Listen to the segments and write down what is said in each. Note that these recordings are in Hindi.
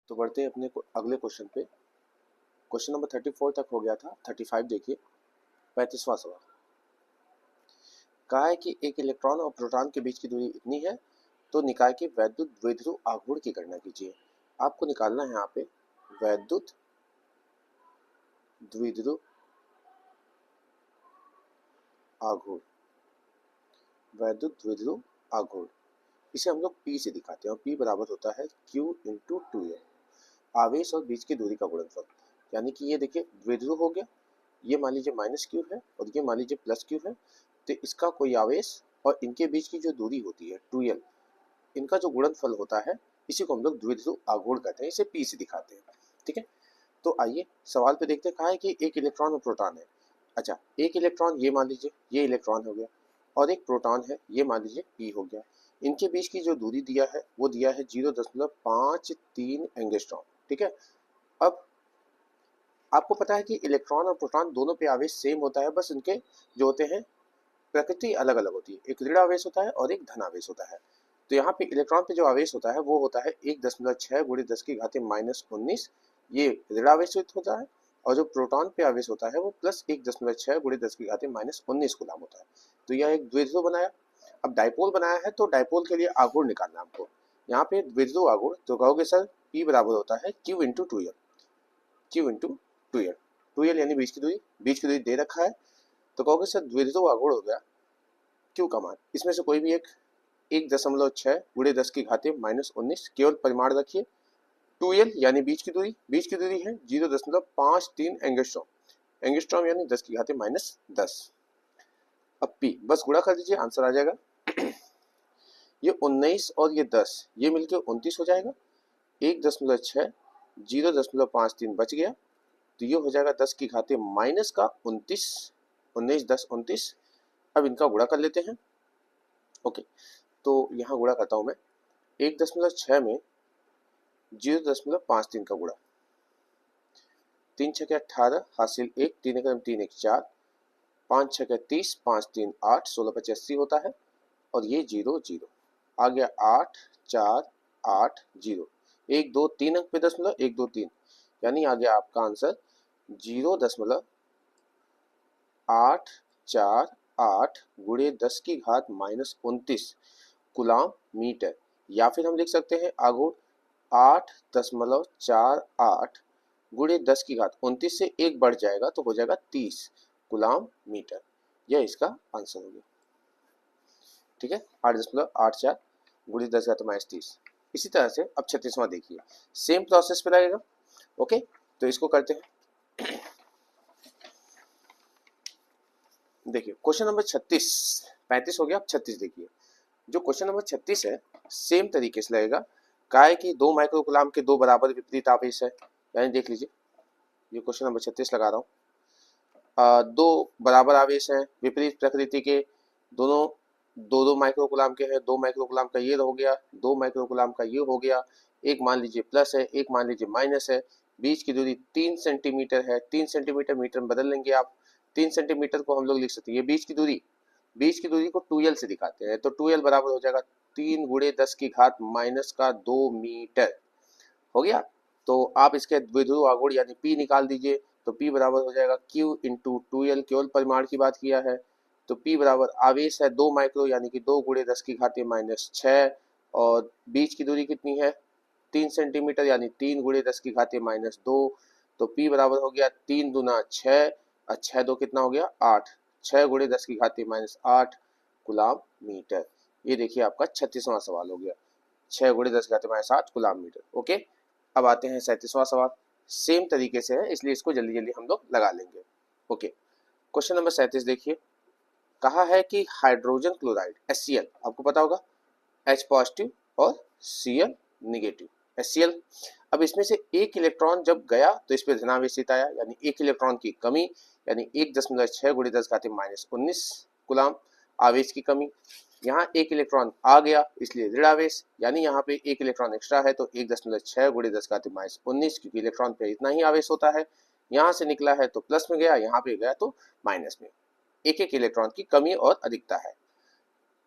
तो बढ़ते हैं अपने अगले क्वेश्चन पे। क्वेश्चन नंबर 34 तक हो गया था। 35 देखिए, 35वां सवाल। कहा है कि एक इलेक्ट्रॉन और प्रोटॉन के बीच की दूरी इतनी है, तो निकाय के वैद्युत द्विध्रुव आघूर्ण की गणना कीजिए। आपको निकालना है यहाँ पे वैद्युत द्विध्रुव आघूर्ण। वैद्युत द्विध्रुव आघूर्ण इसे हम लोग P से दिखाते हैं और P बराबर होता है Q इंटू 2L। आवेश और बीच की दूरी का गुणनफल, यानी कि ये देखिए द्विध्रुव हो गया, ये मान लीजिए माइनस क्यू है और ये मान लीजिए प्लस क्यू है। तो इसका कोई आवेश और इनके बीच की जो दूरी होती है 2L, इनका जो गुणनफल होता है इसी को हम लोग द्विध्रुव आघूर्ण कहते हैं। इसे P से दिखाते हैं। ठीक है, तो आइए सवाल पे देखते हैं। कहा है कि एक इलेक्ट्रॉन और प्रोटॉन है। अच्छा, एक इलेक्ट्रॉन ये मान लीजिए ये इलेक्ट्रॉन हो गया और एक प्रोटॉन है ये मान लीजिए P हो गया। इनके बीच की जो दूरी दिया है वो दिया है 0.53 एंगस्ट्रॉम। ठीक है, अब आपको पता है कि इलेक्ट्रॉन और प्रोटॉन दोनों पे आवेश सेम होता है, बस इनके जो होते हैं प्रकृति अलग अलग होती है। एक ऋण आवेश होता है और एक धन आवेश होता है। तो यहाँ पे इलेक्ट्रॉन पे जो आवेश होता है वो होता है 1.6 गुणित 10 की घात -19, ये ऋण आवेश होता है। और जो प्रोटॉन पे आवेश होता है वो प्लस 1.6 गुणित 10 की घात -19 कूलम होता है। तो यह एक द्विध्रुव बनाया। अब डाइपोल बनाया है तो डाइपोल के लिए आघूर्ण निकालना हमको। यहाँ पे द्विध्रुव आघूर्ण, तो कहोगे सर P बराबर होता है Q into 2L। Q into 2L, 2L यानी बीच की दूरी दे रखा है। तो कहोगे सर द्विध्रुव आघूर्ण हो गया Q का मान, इसमें से कोई भी एक 1.6 गुणे 10 की घाते -19, केवल परिमाण रखिए। 2L यानी बीच की दूरी है 0.53 एंगस्ट्रॉम। एंगस्ट्रॉम यानी 10 की घाते -10। अब P बस गुणा कर दीजिए, आंसर आ जाएगा। ये 19 और ये 10, ये मिलकर 29 हो जाएगा। 1.6 0.53 बच गया, तो ये हो जाएगा 10 की घाते माइनस का 29। 19 10 29। अब इनका गुणा कर लेते हैं। ओके, तो यहाँ गुणा करता हूँ मैं। 1.6 में 0.53 का गुणा, 3 छके 18, हासिल 1, 3 एकम 3 1 4, 5 छके 30, 5 3 8, 16 25 80 होता है। और ये 0 0 आ गया, 8 4 8 0, 1 2 3 अंक पे 1 2 3, यानी आ गया आपका आंसर 0.848 गुणे 10 की घात -29 कूलम मीटर। या फिर हम लिख सकते हैं आघूर्ण 8.48 गुणे 10 की घात 29 से एक बढ़ जाएगा तो हो जाएगा 30 कूलम मीटर। यह इसका आंसर हो गया। ठीक है, 8.84 गुणे 10 घात -30। इसी तरह से अब 36वां देखिए, सेम प्रोसेस पे लगेगा। ओके, तो इसको करते हैं। देखिए क्वेश्चन नंबर 36, 35 हो गया, अब 36 देखिए। जो क्वेश्चन नंबर 36 है सेम तरीके से लगेगा। कहा है कि 2 माइक्रोकूलम के दो बराबर विपरीत आवेश है, यानी देख लीजिए ये क्वेश्चन नंबर 36 लगा रहा हूँ। दो बराबर आवेश हैं विपरीत प्रकृति के, दोनों 2 माइक्रोकूलम के हैं। 2 माइक्रोकूलम का ये हो गया, 2 माइक्रोकूलम का ये हो गया। एक मान लीजिए प्लस है, एक मान लीजिए माइनस है। बीच की दूरी 3 सेंटीमीटर है। 3 सेंटीमीटर मीटर में बदल लेंगे आप। 3 सेंटीमीटर को हम लोग लिख सकते हैं, ये बीच की दूरी को 2L से दिखाते हैं। तो 2L बराबर हो जाएगा 3 गुणे 10 की घात -2 मीटर। हो गया। तो आप इसके द्विध्रुव आघूर्ण यानी P निकाल दीजिए। तो P बराबर हो जाएगा Q इंटू 2L, केवल परिमाण की बात किया है। तो P बराबर आवेश है 2 माइक्रो यानी कि 2 गुणे 10 की घाते -6, और बीच की दूरी कितनी है 3 सेंटीमीटर यानी 3 गुणे 10 की घाते -2। तो P बराबर हो गया 3 दूना 6 और 6 दो कितना हो गया 8, 6 गुणे 10 की घाते -8 कूलम मीटर। ये देखिए आपका 36वां सवाल हो गया, 6 गुणे 10 की घाते -8 कूलम मीटर। ओके, अब आते हैं 37वां सवाल। सेम तरीके से है इसलिए इसको जल्दी जल्दी हम लोग लगा लेंगे। ओके, क्वेश्चन नंबर 37 देखिए। कहा है कि हाइड्रोजन क्लोराइड HCl, आपको पता होगा H पॉजिटिव और Cl निगेटिव, HCl। अब इसमें से एक इलेक्ट्रॉन जब गया तो इस पर धनावेशित आया, यानी एक इलेक्ट्रॉन की कमी, यानी 1.6 गुणे 10 घाते -19 कूलम आवेश की कमी। यहाँ एक इलेक्ट्रॉन आ गया इसलिए ऋण आवेश, यानी यहाँ पे एक इलेक्ट्रॉन एक्स्ट्रा है तो 1.6 गुणे 10 घाते -19, क्योंकि इलेक्ट्रॉन पे इतना ही आवेश होता है। यहाँ से निकला है तो प्लस में गया, यहाँ पे गया तो माइनस में। एक एक इलेक्ट्रॉन की कमी और अधिकता है।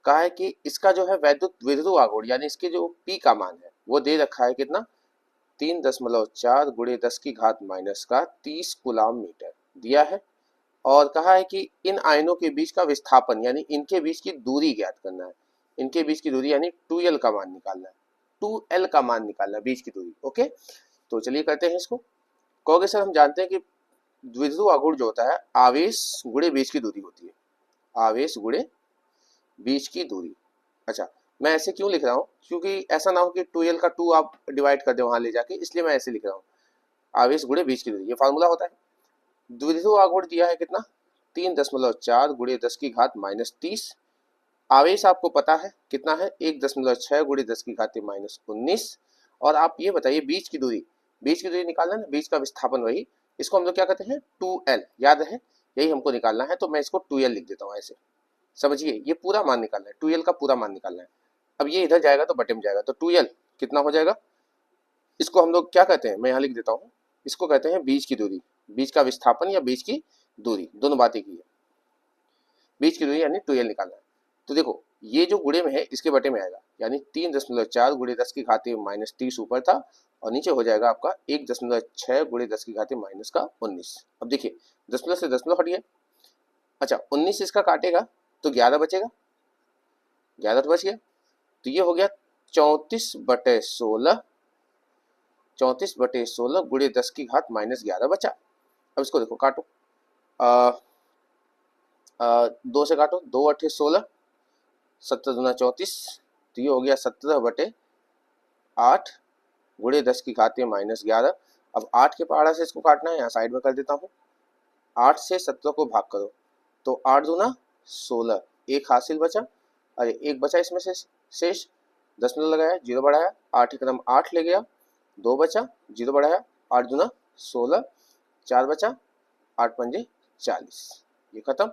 कहा है कि इसका जो है वैद्युत द्विध्रुव आघूर्ण यानी इसके जो P का मान है वो दे रखा है कितना 3.4 गुणे 10 की घात माइनस का 30 कूलाम मीटर दिया है और कहा है कि इन आयनों के बीच का विस्थापन यानी इनके बीच की दूरी ज्ञात करना है। इनके बीच की दूरी यानी 2l का मान निकालना है, 2l का मान निकालना है, बीच की दूरी। ओके, तो चलिए करते हैं इसको। कहोगे सर हम जानते हैं कि द्विध्रुव आघूर्ण जो होता है आवेश गुणे बीच की दूरी होती है, आवेश गुणे बीच की दूरी। अच्छा, मैं ऐसे क्यों लिख रहा हूँ, क्योंकि ऐसा ना हो कि 2l का 2 आप डिवाइड कर दे वहां ले जाके, इसलिए मैं ऐसे लिख रहा हूँ आवेश गुणे बीच की दूरी। ये फार्मूला होता है। द्विध्रुव आघूर्ण दिया है कितना, 3.4 गुणे 10 की घात माइनस 30। आवेश आपको पता है कितना है, 1.6 गुणे 10 की घात माइनस 19। और आप ये बताइए बीच की दूरी, बीच की दूरी निकालना है ना, बीच का विस्थापन वही, इसको हम लोग क्या कहते हैं 2l, याद है, यही हमको निकालना है। तो मैं इसको 2l लिख देता हूँ ऐसे, समझिए ये पूरा मान निकालना है, 2l का पूरा मान निकालना है। अब ये इधर जाएगा तो बटे में जाएगा, तो 2l कितना हो जाएगा, इसको हम लोग क्या कहते हैं, मैं यहाँ लिख देता हूँ, इसको कहते हैं बीच की दूरी, बीच का विस्थापन या बीच की दूरी, दोनों बातें की है। बीच की दूरी यानी 2l निकालना है। तो देखो ये जो गुणे में है इसके बटे में आएगा, यानी 3.4 गुणे 10 की घात माइनस 30 ऊपर था और नीचे हो जाएगा आपका 1.6 गुणे 10 की घात माइनस का 19। अब देखिए दशमलव से दशमलव हट गया, अच्छा 19 इसका काटेगा तो 11 बचेगा, 11 तो बच गया, तो ये हो गया 34/16, 34/16 गुणे 10 की घात माइनस 11 बचा। अब इसको देखो काटो, 2 से काटो, 2 अट्ठे 16, 17 दूना 34, तो ये हो गया 17/8 गुणे 10 की घात माइनस 11। अब 8 के पहाड़ा से इसको काटना है, यहाँ साइड में कर देता हूँ, 8 से 17 को भाग करो तो 8 दूना 16, एक हासिल बचा, अरे एक बचा इसमें से शेष, दशमलव लगाया, जीरो बढ़ाया, 8 एकदम 8 ले गया, 2 बचा, जीरो बढ़ाया, 8 दूना 16, 4 बचा, 8 पंजे 40, ये खत्म।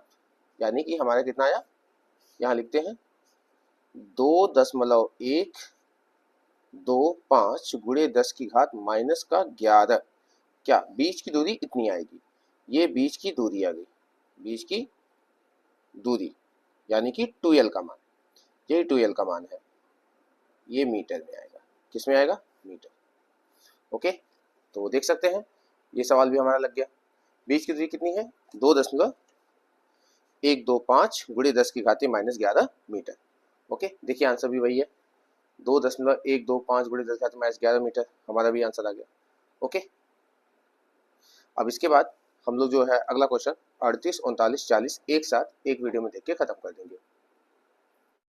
यानी कि हमारा कितना आया, यहाँ लिखते हैं 2.125 गुणे 10 की घात माइनस का 11, क्या बीच की दूरी इतनी आएगी, ये बीच की दूरी आ गई, बीच की दूरी यानी कि 2l का मान, ये 2l का मान है, ये मीटर में आएगा, किस में आएगा, मीटर। ओके, तो देख सकते हैं ये सवाल भी हमारा लग गया। बीच की दूरी कितनी है, 2.125 गुणे 10 की घात माइनस 11 मीटर। ओके, देखिए आंसर भी वही है, 2.125 गुणे 10 की घात माइनस 11 मीटर, हमारा भी आंसर आ गया। ओके, अब इसके बाद हम लोग जो है अगला क्वेश्चन 38, 39, 40 एक साथ एक वीडियो में देख के खत्म कर देंगे।